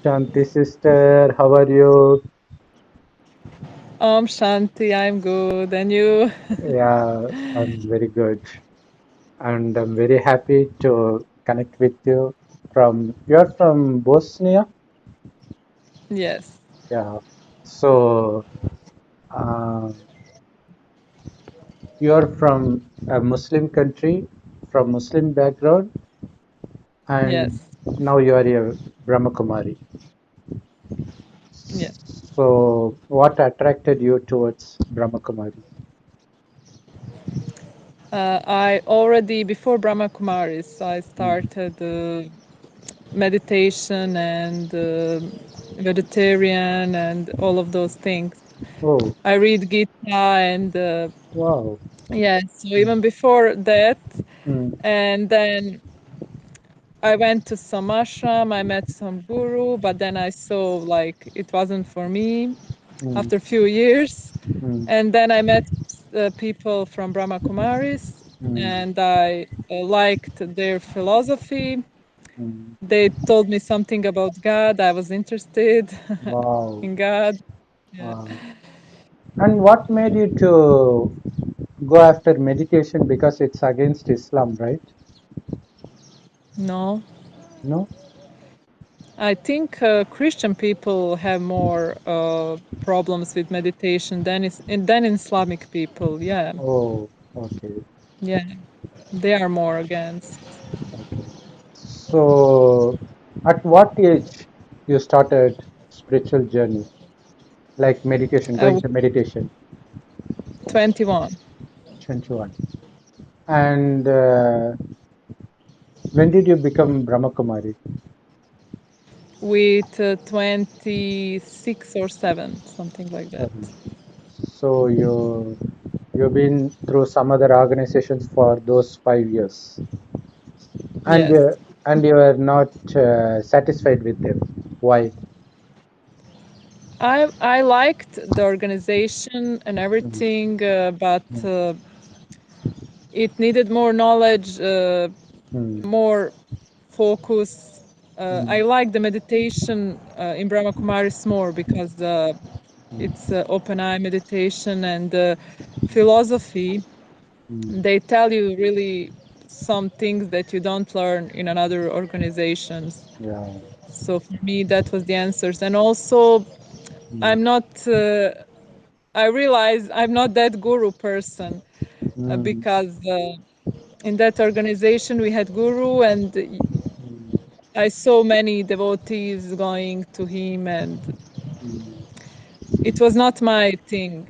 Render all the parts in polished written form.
Shanti sister, how are you? Shanti, I'm good. And you? Yeah, I'm very good. And I'm very happy to connect with you you're from Bosnia? Yes. Yeah. So, uh, you're from a Muslim country, from Muslim background, and Yes. now you are a Brahmakumari. Yes. So, what attracted you towards Brahmakumari? I already, before Brahmakumaris, I Mm. started meditation and vegetarian and all of those things. Oh, I read Gita and wow. yeah, so Mm. even before that, Mm. and then I went to some ashram, I met some guru, but then I saw like it wasn't for me Mm. after a few years. Mm. And then I met people from Brahma Kumaris Mm. and I liked their philosophy. Mm. They told me something about God. I was interested Wow. in God. Yeah. Wow. And what made you to go after meditation? Because it's against Islam, right? No. No? I think Christian people have more problems with meditation than Islamic people. Yeah. Oh, okay. Yeah. They are more against. Okay. So, at what age you started spiritual journey, like meditation, going Uh, to meditation? 21. 21. And when did you become Brahmakumari? With 26 or 7, something like that. Seven. So you've been through some other organizations for those 5 years. And Yes. you are not satisfied with them. Why? I liked the organization and Mm, everything, but mm, it needed more knowledge, mm, more focus. mm, I like the meditation in Brahma Kumaris more because it's open eye meditation and philosophy. mm, They tell you really some things that you don't learn in another organizations. yeah. So for me, that was the answers. And also, Mm, I'm not. I realize I'm not that guru person mm, because in that organization we had guru, and mm, I saw many devotees going to him, and mm. it was not my thing.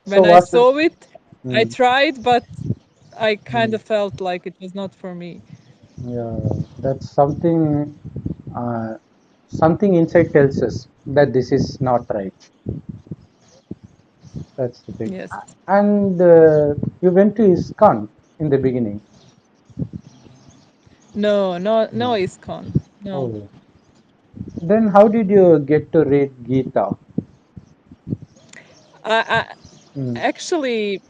So When I what? saw it, I Mm, tried, but I kind mm, of felt like it was not for me. yeah, that's something. Uh, something inside tells us that this is not right. That's the thing. Yes. And you went to ISKCON in the beginning. No, no, no, No. ISKCON. No. Oh. Then how did you get to read Gita? I Mm, actually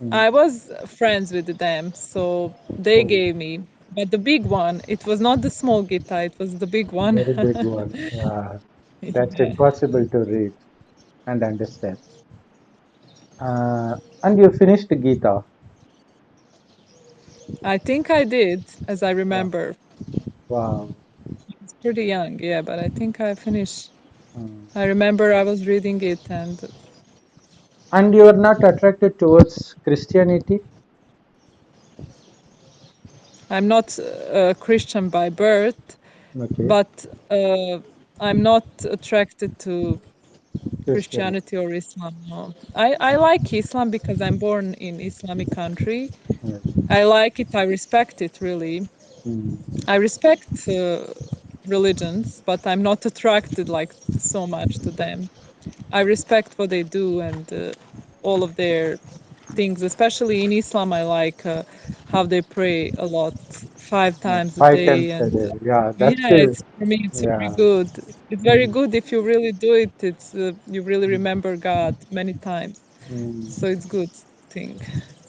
mm. I was friends with them, so they Oh, gave me. But the big one, it was not the small guitar, it was the big one. very big one. Yeah, that's Yeah. impossible to read and understand. And you finished Gita. I think I did, as I Wow. remember. Wow. It's pretty young, yeah, but I think I finished. Mm. I remember I was reading it, and And you are not attracted towards Christianity? I'm not a Christian by birth, Okay, but I'm not attracted to Christianity. Christianity or Islam. No. I like Islam because I'm born in Islamic country. Yes. I like it. I respect it really. Mm, I respect religions, but I'm not attracted like so much to them. I respect what they do and all of their things, especially in Islam. I like how they pray a lot, five yeah. times a Five day, times a and day. Yeah, that's yeah, the. it's for me. It's very Yeah. good. It's very Mm, good if you really do it. It's you really mm, remember God many times, mm. so it's good thing.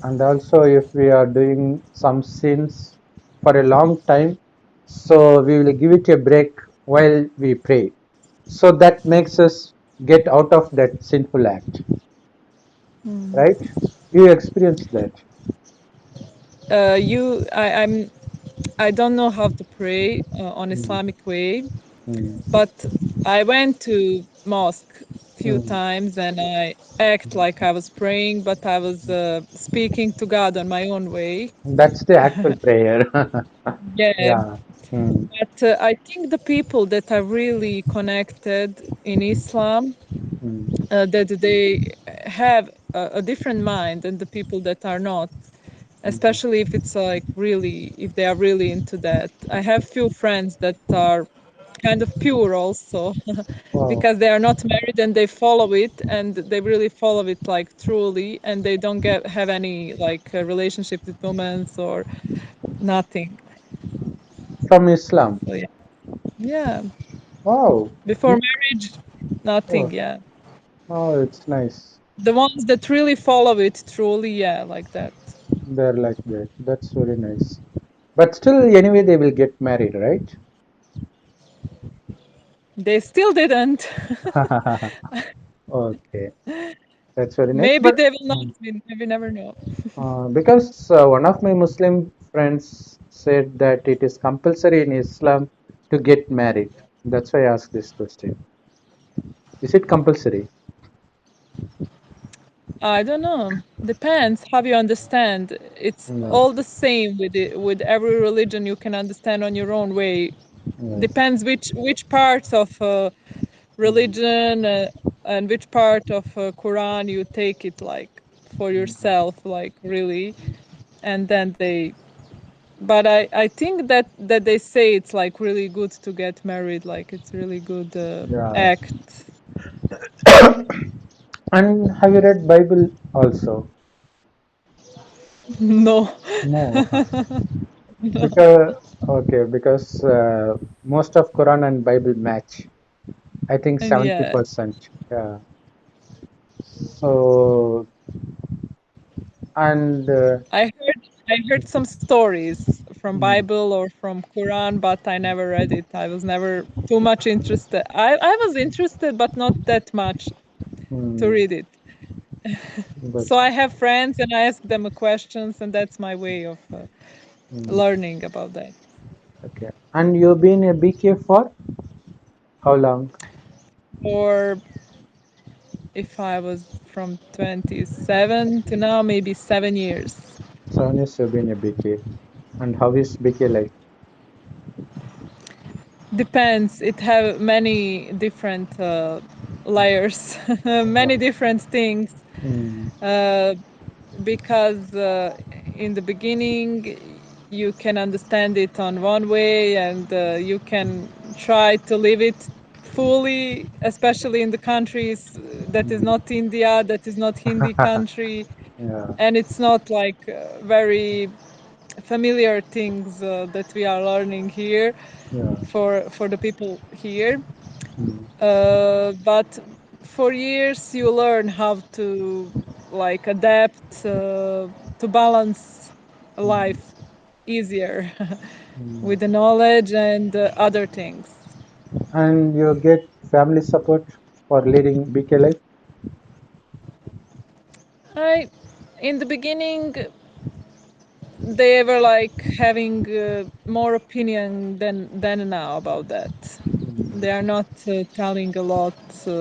And also, if we are doing some sins for a long time, so we will give it a break while we pray. So that makes us get out of that sinful act, right? You experience that. I'm I don't know how to pray on Mm, Islamic way, mm, but I went to mosque few mm. times and I act like I was praying, but I was speaking to God on my own way. That's the actual prayer. Yeah, Yeah. Mm, but I think the people that are really connected in Islam, mm, that they have a different mind than the people that are not, mm. especially if it's like really, if they are really into that. I have few friends that are kind of pure also, Wow. because they are not married and they follow it and they really follow it like truly, and they don't get have any like relationship with women or nothing. From Islam. So yeah, yeah. Wow. Before marriage, nothing. Oh, Yeah, oh, it's nice. the ones that really follow it truly, yeah, like that. They're like that. That's very nice. But still, anyway, they will get married, right? They still didn't. Okay, that's very nice. Maybe But they will not. We never know. because one of my Muslim friends said that it is compulsory in Islam to get married. That's why I asked this question. Is it compulsory? I don't know. Depends how you understand. It's No. all the same with with every religion. You can understand on your own way. Yes. Depends which parts of Mm, religion and which part of Quran you take it like for mm, yourself, like really, and then they. But I think that they say it's like really good to get married. Like it's really good yeah. act. And have you read Bible also? No. No. Because okay, because most of Quran and Bible match. I think Yeah. 70%. Yeah. So and I heard some stories from mm, Bible or from Quran, but I never read it. I was never too much interested. I was interested, but not that much to mm, read it. So that's I have friends and I ask them a questions, and that's my way of mm, learning about that. okay. And you've been a BK for how long? Or if I was from 27 to now, maybe 7 years. 7 years you've been a BK. And how is BK life? Depends. It have many different layers, many Wow. different things. Mm, Uh, because in the beginning you can understand it on one way and you can try to live it fully, especially in the countries that is mm, not India, that is not Hindi country, yeah, and it's not like very familiar things that we are learning here yeah. for the people here. Mm, But for years you learn how to like adapt to balance mm, life easier with mm. the knowledge and other things. And you get family support for leading BK life? I In the beginning they were like having more opinion than now about that. They are not telling a lot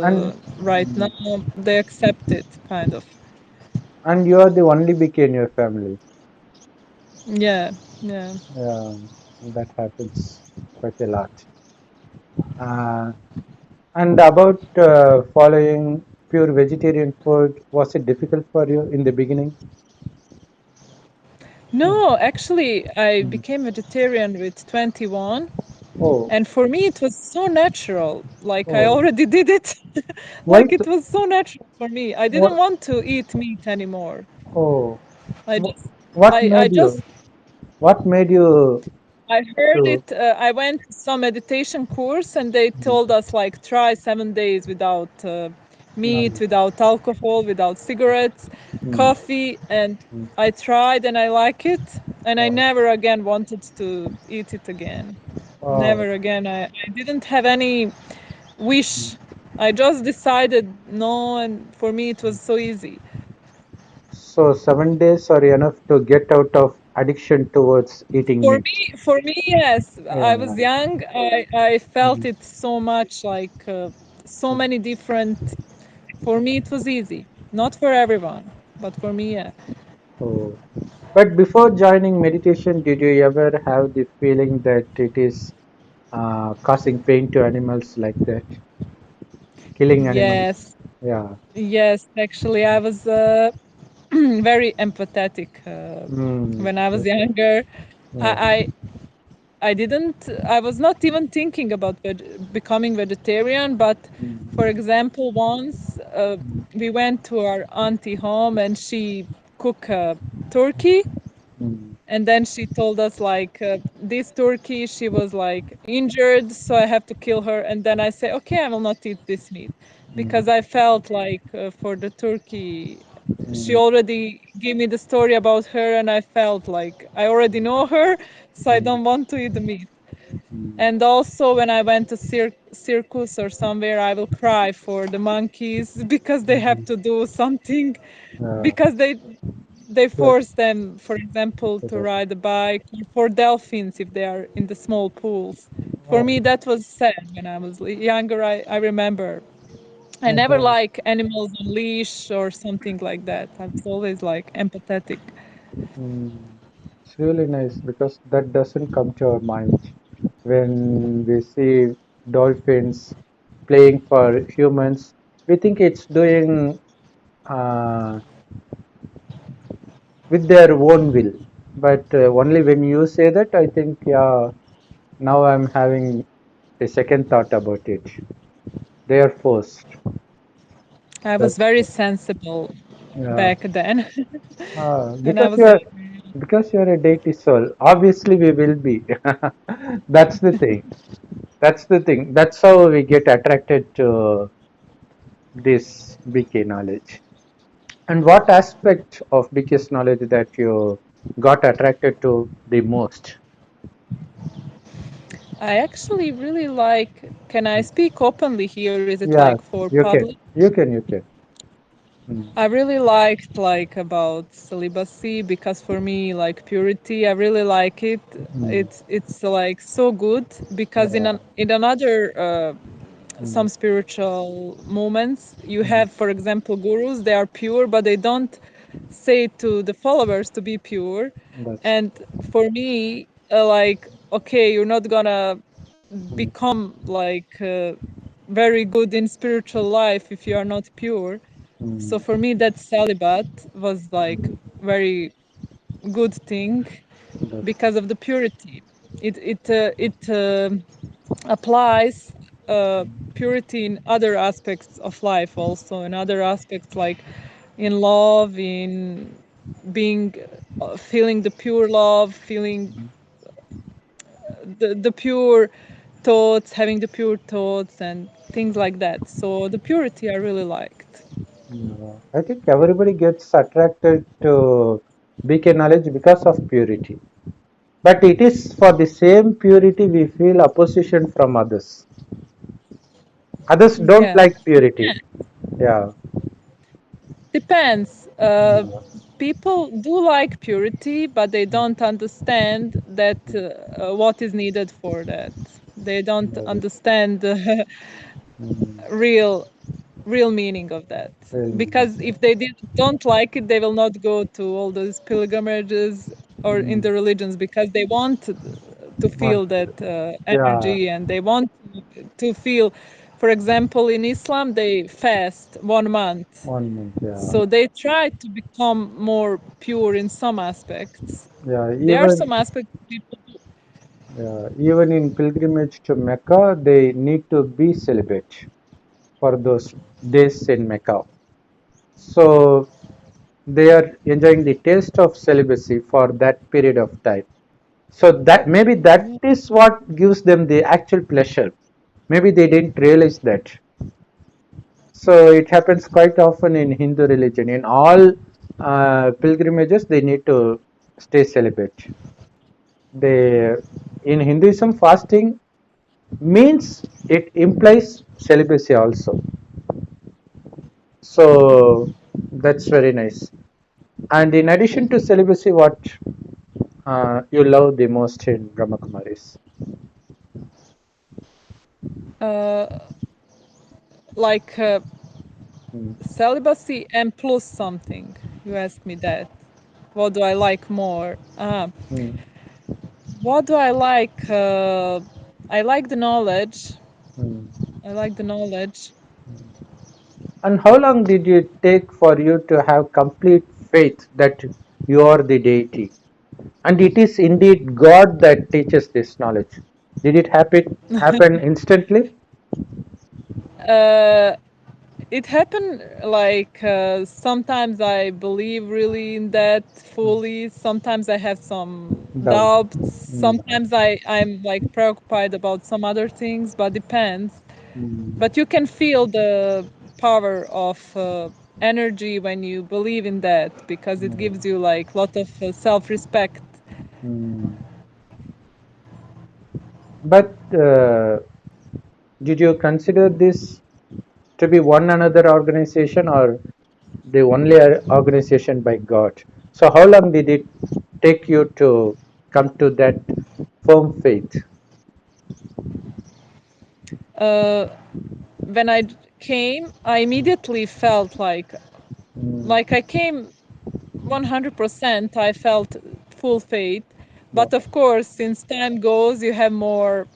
And right now. They accept it kind of. and you are the only BK in your family. Yeah, yeah. Yeah, that happens quite a lot. Uh, and about following pure vegetarian food, was it difficult for you in the beginning? No, actually, I Mm. became vegetarian with 21, Oh, and for me it was so natural. Like I oh, already did it. why? Like it was so natural for me. I didn't What? want to eat meat anymore. Oh, I wh- just what I made you? just What made you I heard to? it. I went to some meditation course, and they Mm, told us like try 7 days without meat, mm, without alcohol, without cigarettes, mm, coffee, and mm. I tried and I like it, and I Oh, never again wanted to eat it again. oh, Never again. I didn't have any. wish. I just decided no, and for me it was so easy. So 7 days are enough to get out of addiction towards eating meat. For me, yes. I Yeah. was young. I felt Mm. it so much, like so Mm. many different. For me, it was easy. Not for everyone, but for me, yeah. Oh. But before joining meditation, did you ever have the feeling that it is causing pain to animals like that, killing animals? Yes, Yeah. yes. Actually, I was very empathetic Mm. when I was Yes. younger. Yeah. I I didn't. I was not even thinking about becoming vegetarian. But, Mm. for example, once Mm. we went to our auntie home and she cooked turkey, Mm. and then she told us like this turkey she was like injured, so I have to kill her. And then I say, okay, I will not eat this meat Mm. because I felt like for the turkey she Mm. already gave me the story about her, and I felt like I already know her, so I Mm. don't want to eat the meat. Mm. And also, when I went to circus or somewhere, I will cry for the monkeys because they have Mm. to do something, Yeah. because they Yeah. force them, for example, to Correct. ride a bike, or for dolphins if they are in the small pools. For Oh. me, that was sad when I was younger. I remember. I never Okay. like animals on leash or something like that. I was always like empathetic. Mm. It's really nice because that doesn't come to our mind when we see dolphins playing for humans. We think it's doing uh, with their own will, but only when you say that, I think, yeah, now I'm having a second thought about it. They are forced. I was That's very sensible yeah. back then when I Because was you're younger. because you're a deity soul. Obviously, we will be. That's the thing. That's the thing. That's how we get attracted to this BK knowledge. And what aspect of BK's knowledge that you got attracted to the most? I actually really like. Can I speak openly here? Is it Yeah, like for you can. public? You can. You can. Mm. I really liked like about celibacy because for me like purity, I really like it. Mm. It's like so good because Yeah. in another Mm. some spiritual moments you Mm. have, for example, gurus, they are pure but they don't say to the followers to be pure. That's And for me, like, okay, you're not gonna mm. become like very good in spiritual life if you are not pure. So Mm. for me, that celibate was like very good thing That's because of the purity. It applies purity in other aspects of life also, in other aspects like in love, in being feeling the pure love, feeling the pure thoughts, having the pure thoughts and things like that. So the purity I really liked. I think everybody gets attracted to BK knowledge because of purity. But it is for the same purity we feel opposition from others. Others don't Yeah. like purity. Yeah. Depends. People do like purity, but they don't understand that what is needed for that. They don't Right. understand the Mm. real real meaning of that. Mm. Because if they don't like it, they will not go to all those pilgrimages or in Mm. the religions because they want to Want feel that yeah, energy, and they want to feel. For example, in Islam, they fast 1 month, 1 month. Yeah. so they try to become more pure in some aspects. Yeah. There are some aspects people do. Even in pilgrimage to Mecca, they need to be celibate for those days in Mecca. So they are enjoying the taste of celibacy for that period of time. So that maybe that Yeah. is what gives them the actual pleasure. Maybe they didn't realize that. So it happens quite often in Hindu religion. In all pilgrimages, they need to stay celibate. They in Hinduism, fasting means it implies celibacy also. So that's very nice. And in addition to celibacy, what you love the most in Brahmakumaris? Uh, like Mm, celibacy and plus something. You asked me that. What do I like more? mm, What do I like? I like the knowledge. mm. I like the knowledge. And how long did it take for you to have complete faith that you are the deity? And it is indeed God that teaches this knowledge. Did it happen instantly? Uh, it happened like sometimes I believe really in that fully. Sometimes I have some Doubt. doubts. Mm, Sometimes I'm like preoccupied about some other things, but depends. mm, But you can feel the power of energy when you believe in that because it gives mm, you like lot of self-respect. mm. But did you consider this to be one another organization or the only organization by God? So, how long did it take you to come to that firm faith? Uh, when came, I immediately felt Mm, like I came 100%. I felt full faith, yeah, but of course, since time goes, you have more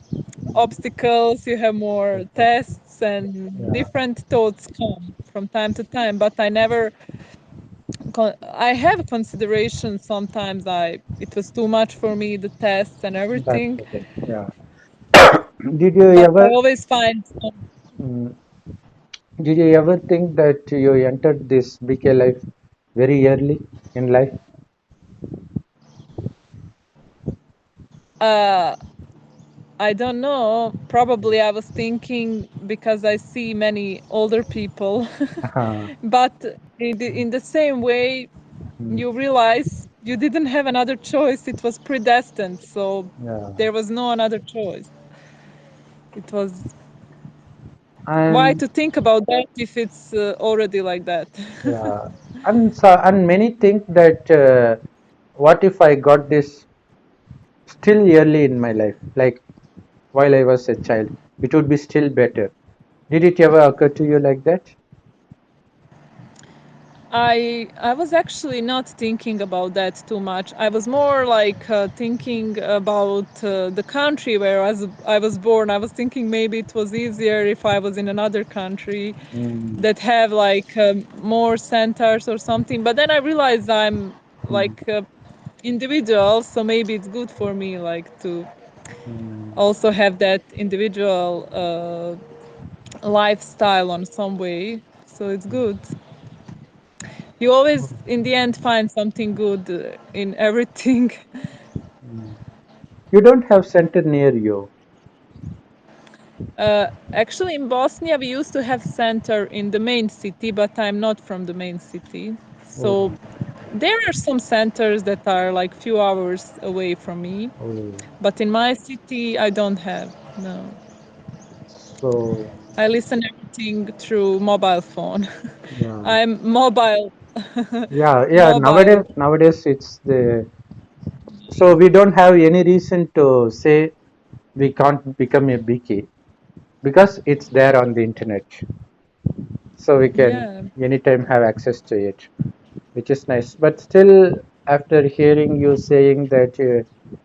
obstacles, you have more tests, and yeah, different thoughts come from time to time. But I never I have consideration sometimes it was too much for me, the tests and that's everything, okay. Yeah. Did you but I ever always find mm, did you ever think that you entered this BK life very early in life? uh I don't know, probably I was thinking because I see many older people, but in the same way Mm, you realize you didn't have another choice, it was predestined, so yeah. there was no another choice. It was why And to think about that if it's already like that. yeah, and many think that what if I got this still early in my life, like while I was a child, it would be still better. Did it ever occur to you like that? I was actually not thinking about that too much. I was more like thinking about the country where I was born. I was thinking maybe it was easier if I was in another country Mm, that have like more centers or something. But then I realized I'm mm, like individual, so maybe it's good for me like to mm, also have that individual lifestyle on some way. So it's good. You always, in the end, find something good in everything. mm. You don't have center near you. Actually, in Bosnia, we used to have center in the main city, but I'm not from the main city. Oh, So there are some centers that are like few hours away from me, oh. but in my city, I don't have. No, So I listen everything through mobile phone. yeah, I'm mobile, yeah. mobile. Nowadays it's the so we don't have any reason to say we can't become a BK because it's there on the internet, so we can Yeah. anytime have access to it, which is nice. But still, after hearing you saying that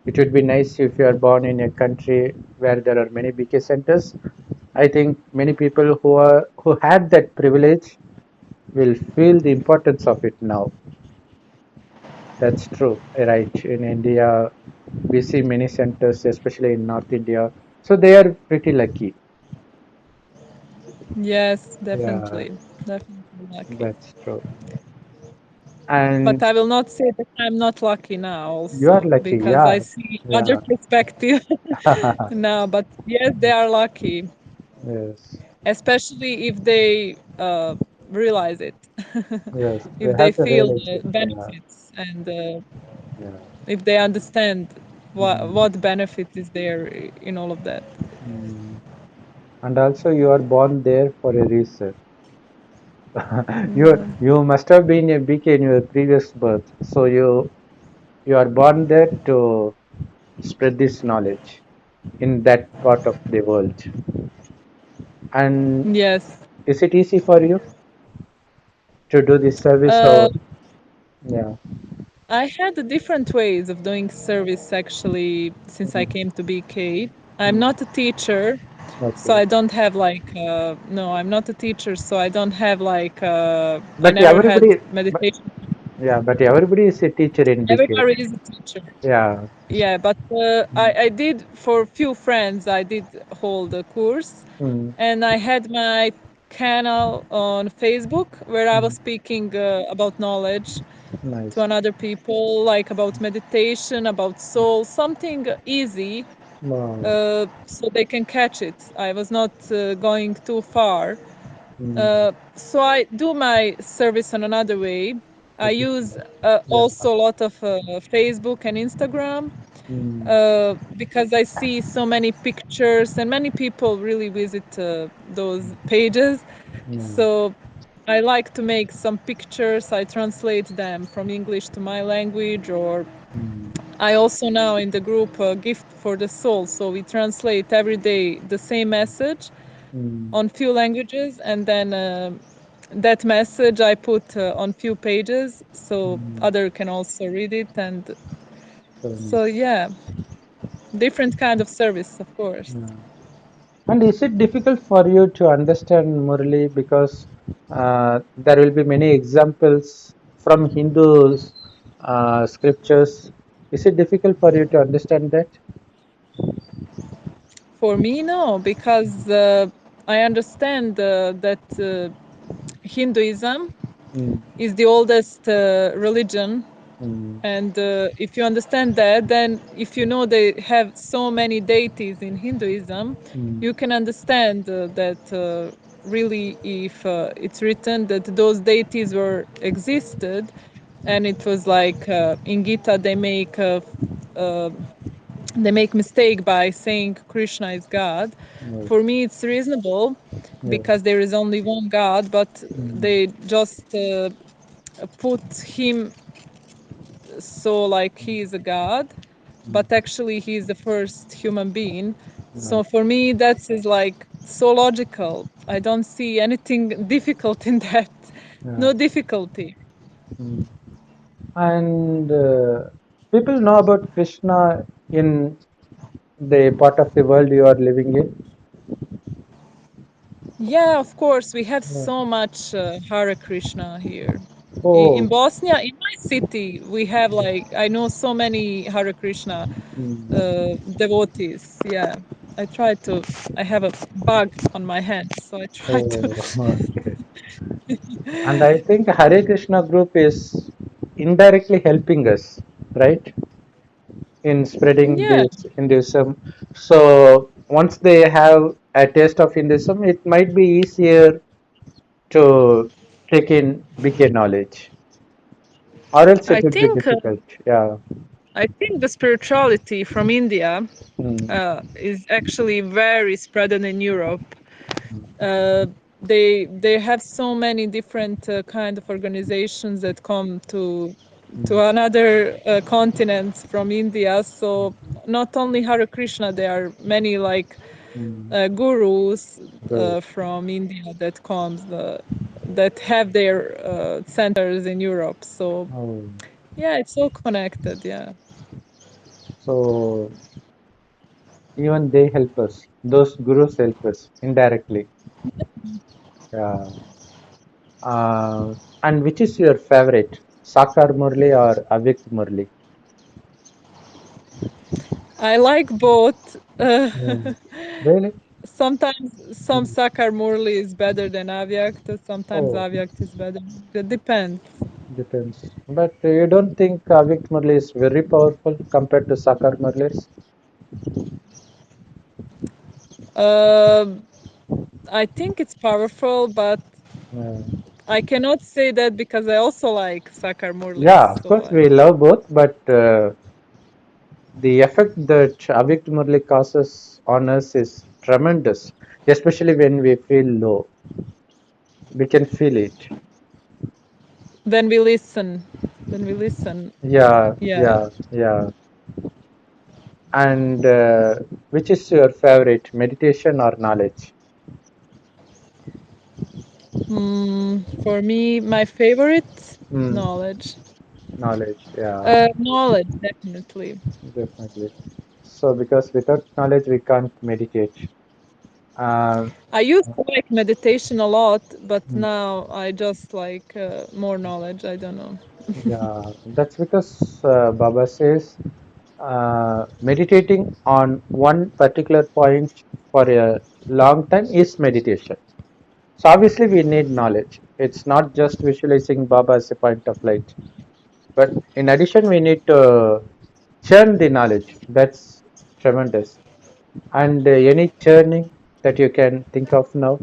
it would be nice if you are born in a country where there are many BK centers, I think many people who had that privilege will feel the importance of it now. That's true, right? In India, we see many centers, especially in North India, so they are pretty lucky. Yes, Yeah, definitely. Definitely lucky. that's true. But And I will not say that I'm not lucky now you are also lucky, because yeah, I see other yeah. perspective now. But yes, they are lucky, Yes, especially if they realize it, yes. They if they have to feel realize the it. Yeah, benefits and yeah. if they understand Mm, what benefit is there in all of that. And also you are born there for a reason. Yeah. You must have been a BK in your previous birth. So you are born there to spread this knowledge in that part of the world. And Yes. is it easy for you to do this service Uh, or yeah, I had different ways of doing service actually since I mm, came to BK. I'm mm, not a teacher, so okay. I don't have like no, I'm not a teacher, so I don't have like I But never had everybody, but meditation. yeah, but everybody is a teacher in BK. Everybody is a teacher. Yeah. Yeah, but Mm, I did for few friends. I did hold a course, mm, and I had my channel on Facebook where I was mm, speaking about knowledge to nice. another people, like about meditation, about soul, something easy, Wow. so they can catch it. I was not going too far. Mm, So I do my service on another way. I use yeah. also a lot of Facebook and Instagram Mm, because I see so many pictures and many people really visit those pages. mm, So I like to make some pictures. I translate them from English to my language, or mm, I also now in the group Gift for the Soul. So we translate every day the same message mm, on few languages, and then that message I put on few pages so mm. other can also read it. And So so nice. yeah, different kind of service, of course. Yeah. And is it difficult for you to understand Murli because there will be many examples from Hindu scriptures? Is it difficult for you to understand that? For me, no, because I understand that Hinduism Mm, is the oldest religion. mm, And if you understand that, then if you know they have so many deities in Hinduism, mm, you can understand that really, if it's written that those deities were existed, and it was like in Gita uh, they make mistake by saying Krishna is God. yes, For me, it's reasonable yes, because there is only one God, but mm, they just put him so like he is a god, mm, but actually he is the first human being. right, So for me, that is like so logical. I don't see anything difficult in that. yeah. No difficulty. Mm. And people know about Krishna in the part of the world you are living in. Yeah, of course, we have Yeah. so much Hare Krishna here. In Oh, Bosnia, in my city, we have like, I know so many Hare Krishna mm, devotees. Yeah, I try to, I have a bug on my hand, so I try to. oh, okay. And I think Hare Krishna group is indirectly helping us, right, in spreading Yeah, this Hinduism. So once they have a taste of Hinduism, it might be easier to take in BK knowledge, or else it I would be think difficult. Yeah. I think the spirituality from India Mm, is actually very spread in Europe. Uh, they have so many different kind of organizations that come to mm, another continents from India. So not only Hare Krishna, there are many like mm, gurus good. from India that comes that have their centers in Europe. So Oh, yeah, it's all connected. Yeah. so even they help us. Those gurus help us indirectly. Yeah. And which is your favorite, Sakar Murli or Avyakt Murli? I like both. Mm. Really? Sometimes some Mm. Sakar Murli is better than Avyakt. Sometimes Oh, Avyakt is better. It depends. depends. But you don't think Avyakt Murli is very powerful compared to Sakar Murlis? Uh, I think it's powerful, but Yeah. I cannot say that because I also like Sakar Murlis. Yeah, of So course we love both, but the effect that Avyakt Murli causes on us is tremendous, especially when we feel low. We can feel it. When we listen, when we listen, Yeah, yeah. yeah, yeah. And which is your favorite, meditation or knowledge? For me, my favorite Hmm, knowledge. knowledge, yeah, Knowledge, definitely. definitely. So, because without knowledge, we can't meditate. Uh, I used to like meditation a lot, but mm, now I just like more knowledge. I don't know. yeah, that's because Baba says meditating on one particular point for a long time is meditation. So obviously we need knowledge. It's not just visualizing Baba as a point of light, but in addition we need to churn the knowledge. That's tremendous. And any churning that you can think of now?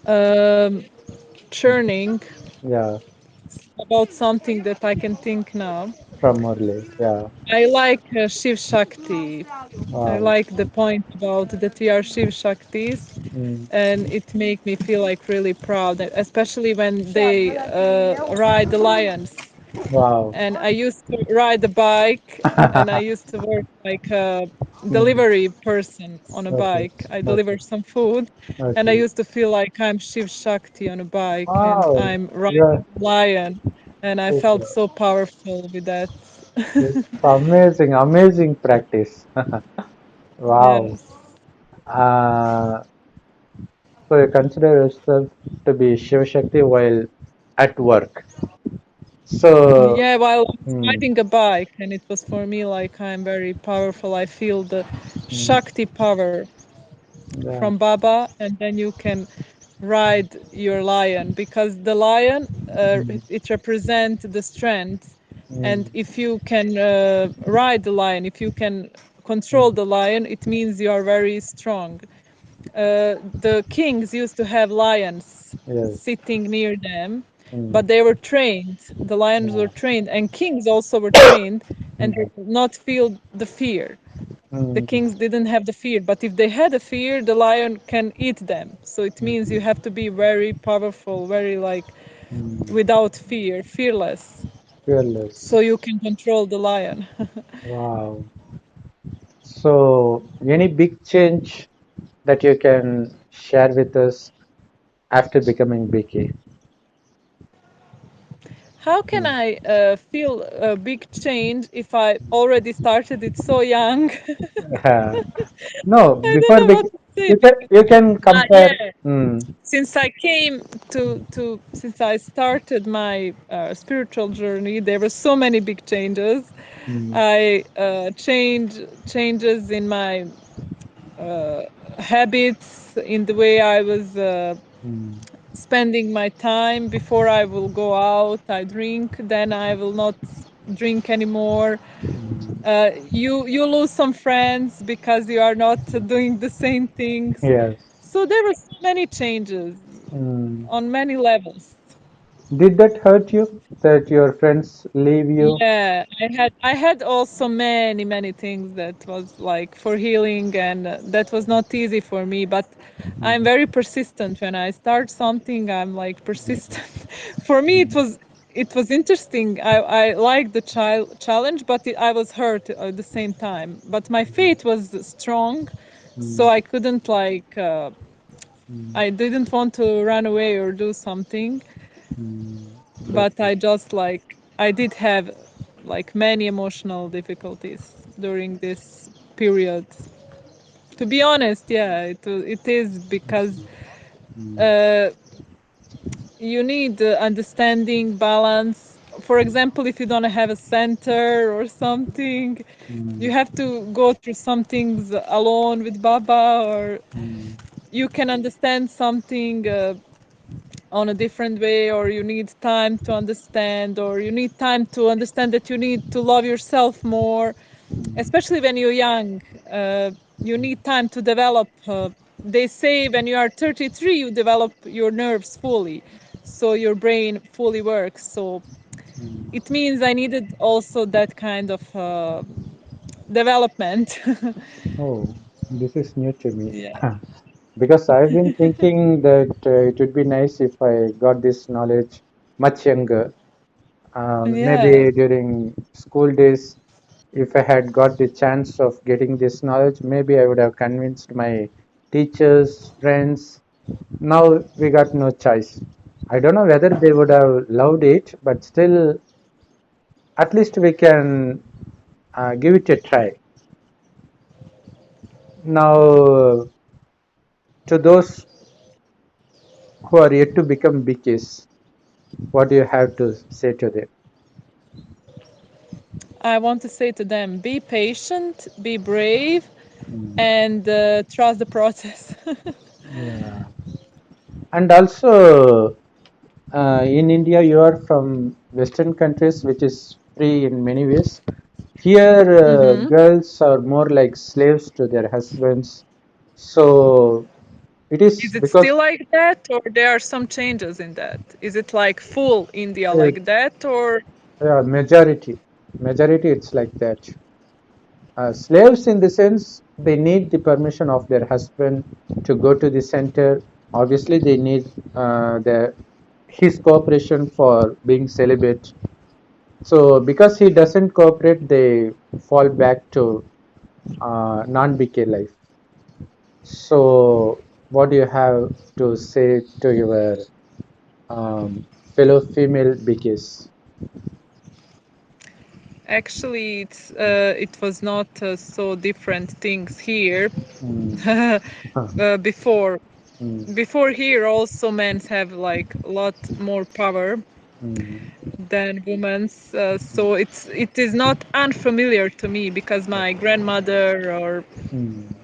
Um, Churning Yeah, about something that I can think now. from Murli. Yeah. I like Shiv Shakti. I Wow. like the point about that we are Shiv Shaktis, Mm, and it make me feel like really proud, especially when they ride the lions. wow. And I used to ride a bike, and I used to work like a Mm, delivery person on a okay. bike. I deliver Okay. some food, and I Okay. used to feel like I'm Shiv Shakti on a bike, and Wow. I'm riding Yeah. a lion, and I felt Super. so powerful with that. It's amazing, amazing practice. Wow. Yes. Uh, so you consider yourself to be Shiva Shakti while at work. So, Yeah, while I was mm, riding a bike, and it was for me like I'm very powerful. I feel the mm, Shakti power yeah, from Baba, and then you can ride your lion because the lion mm, it represents the strength, mm, and if you can ride the lion, if you can control mm, the lion, it means you are very strong. The kings used to have lions yes, sitting near them, mm, but they were trained. The lions were yeah, trained, and kings also were trained, and they mm, did not feel the fear. The mm, kings didn't have the fear, but if they had a fear, the lion can eat them. So it means you mm, have to be very powerful, very like mm, without fear, fearless, fearless. so you can control the lion. Wow. So, any big change that you can share with us after becoming BK? How can Mm. I feel a big change if I already started it so young? No, I don't before know what to say. you can compare. Yeah, Mm, since I came to since I started my spiritual journey, there were so many big changes. mm, I changes in my habits, in the way I was mm, spending my time. Before I will go out, I drink. Then I will not drink anymore. mm. You lose some friends because you are not doing the same things. Yes. So there were so many changes Mm. on many levels. Did that hurt you that your friends leave you? Yeah, I had also many things that was like for healing, and that was not easy for me, but I'm Mm, very persistent. When I start something, I'm like persistent. For me mm, it was interesting. I liked the challenge, but I was hurt at the same time. But my faith was strong, so mm, I couldn't like mm, I didn't want to run away or do something, mm. but Definitely. I just like I did have like many emotional difficulties during this period. To be honest, yeah, it is because Mm, uh, you need understanding, balance. For example, if you don't have a center or something, you mm, have to go through some things alone with Baba, or mm, you can understand something on a different way, or you need time to understand, or you need time to understand that you need to love yourself more, mm, especially when you're young. You need time to develop. They say when you are 33 you develop your nerves fully, so your brain fully works. So mm, it means I needed also that kind of development. Oh, this is new to me. Yeah. Because I've been thinking that it would be nice if I got this knowledge much younger. Yes. Maybe during school days, if I had got the chance of getting this knowledge, maybe I would have convinced my teachers, friends. Now we got no choice. I don't know whether they would have loved it, but still, at least we can give it a try. Now, to those who are yet to become BKs, what do you have to say to them? I want to say to them, be patient, be brave, Mm, and trust the process. yeah. And also, in India, you are from Western countries, which is free in many ways. Here, Hmm. girls are more like slaves to their husbands. So it is Is it because still like that, or there are some changes in that? Is it like full India uh, like that, or majority, it's like that. Slaves, in the sense, they need the permission of their husband to go to the center. Obviously, they need his cooperation for being celibate. So, because he doesn't cooperate, they fall back to non-BK life. So, what do you have to say to your fellow female BKs? actually it was not so different things here. Mm, Before mm, here also men have like a lot more power mm, than women's, so it is not unfamiliar to me because my grandmother or mm,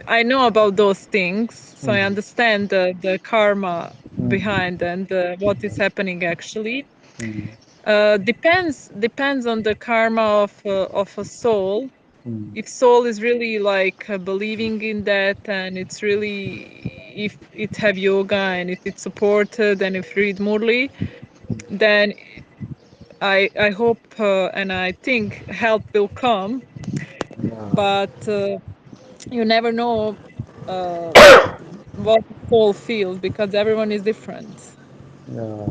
I know about those things, so I mm, understand the karma mm, behind and what is happening actually. mm, Depends on the karma of a soul. mm, If soul is really like believing in that, and it's really, if it have yoga and if it's supported and if read Murli, then I hope and I think help will come. yeah, But you never know uh, what the soul feels because everyone is different. yeah.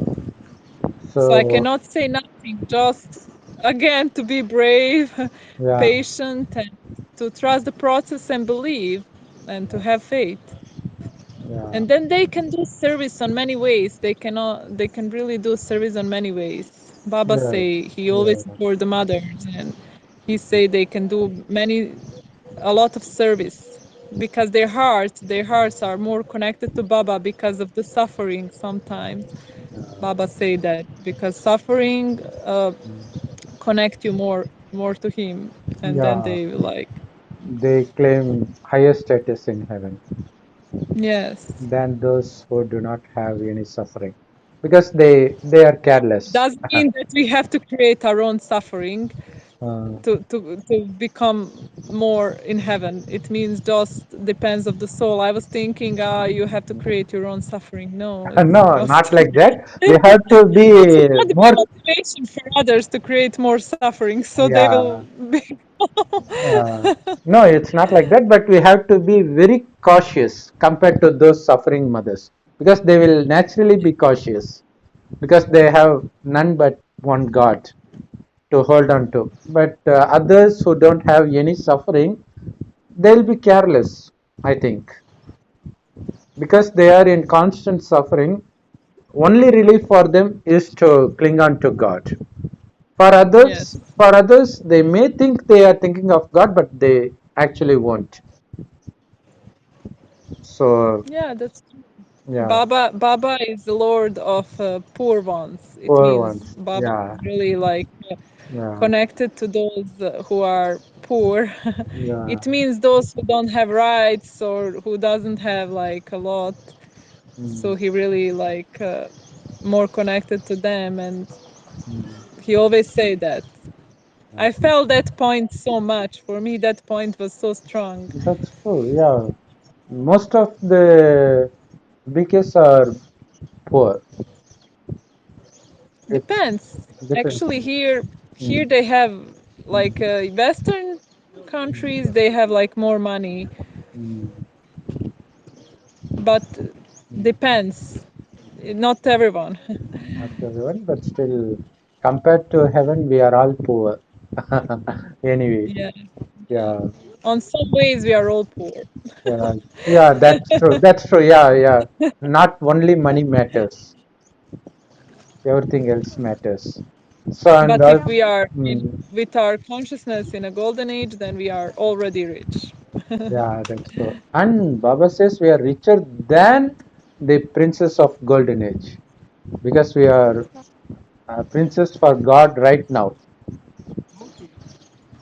So I So, cannot say nothing, just again to be brave, yeah, patient, and to trust the process and believe and to have faith. yeah, And then they can do service on many ways. They can really do service on many ways. Baba yeah, say he always yeah, support the mothers, and he say they can do a lot of service because their hearts are more connected to Baba because of the suffering sometimes. Baba say that because suffering connect you more to him, and then yeah. they like, They claim higher status in heaven yes. than those who do not have any suffering because they are careless. Doesn't mean that we have to create our own suffering uh, to become more in heaven. It means just depends of the soul. I was thinking, you have to create your own suffering. No, it's no, just not like that. We have to it will be not be more. motivation for others to create more suffering, so they will Yeah. be. No, it's not like that, but we have to be very cautious compared to those suffering mothers because they will naturally be cautious because they have none but one God to hold on to. But others who don't have any suffering, they'll be careless, I think, because they are in constant suffering. Only relief for them is to cling on to God. Yes. For others, they may think they are thinking of God, but they actually won't. So, Yeah, that's true. yeah, Baba is the Lord of poor ones. It poor means ones. Baba Yeah, is really like yeah, connected to those who are poor. yeah, It means those who don't have rights or who doesn't have like a lot. So mm, he really like more connected to them, and mm, he always say that. I yeah. felt that point so much. For me, that point was so strong. That's true. Yeah, most of the BKs are poor. It's Depends. depends. Actually, here Mm, they have. Like Western countries, they have like more money, Mm, but mm. depends. Not everyone. Not everyone, but still, compared to heaven, we are all poor. Anyway, Yeah. yeah, On some ways, we are all poor. yeah, yeah, that's true. That's true. Yeah, yeah. Not only money matters, everything else matters. So, and But if we are mm, with our consciousness in a golden age, then we are already rich. yeah, that's true. And Baba says we are richer than the princes of golden age because we are princes for God right now,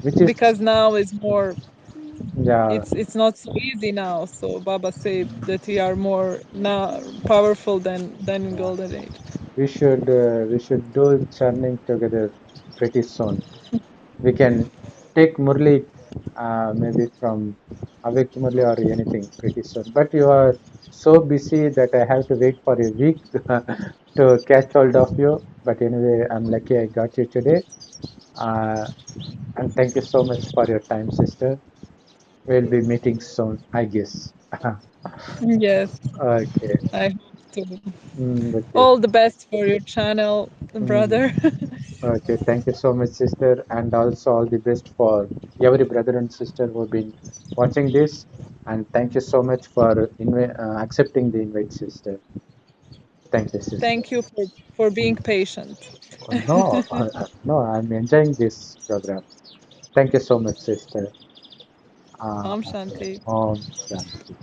which is, Because now is more, yeah. it's not so easy now. So Baba said that we are more now powerful than in Yeah. golden age. We should do churning together pretty soon. We can take Murli maybe from Avik Murli or anything pretty soon. But you are so busy that I have to wait for a week to catch hold of you. But anyway, I'm lucky I got you today. Uh, and thank you so much for your time, sister. We'll be meeting soon, I guess. Yes, Okay. I hope to. Okay. All the best for your channel, Mm. brother. Okay, thank you so much, sister, and also all the best for every brother and sister who have been watching this. And thank you so much for accepting the invite, sister. Thank you, sister. Thank you for being patient. No, no, I'm enjoying this program. Thank you so much, sister. Om Okay. Shanti. Om Shanti.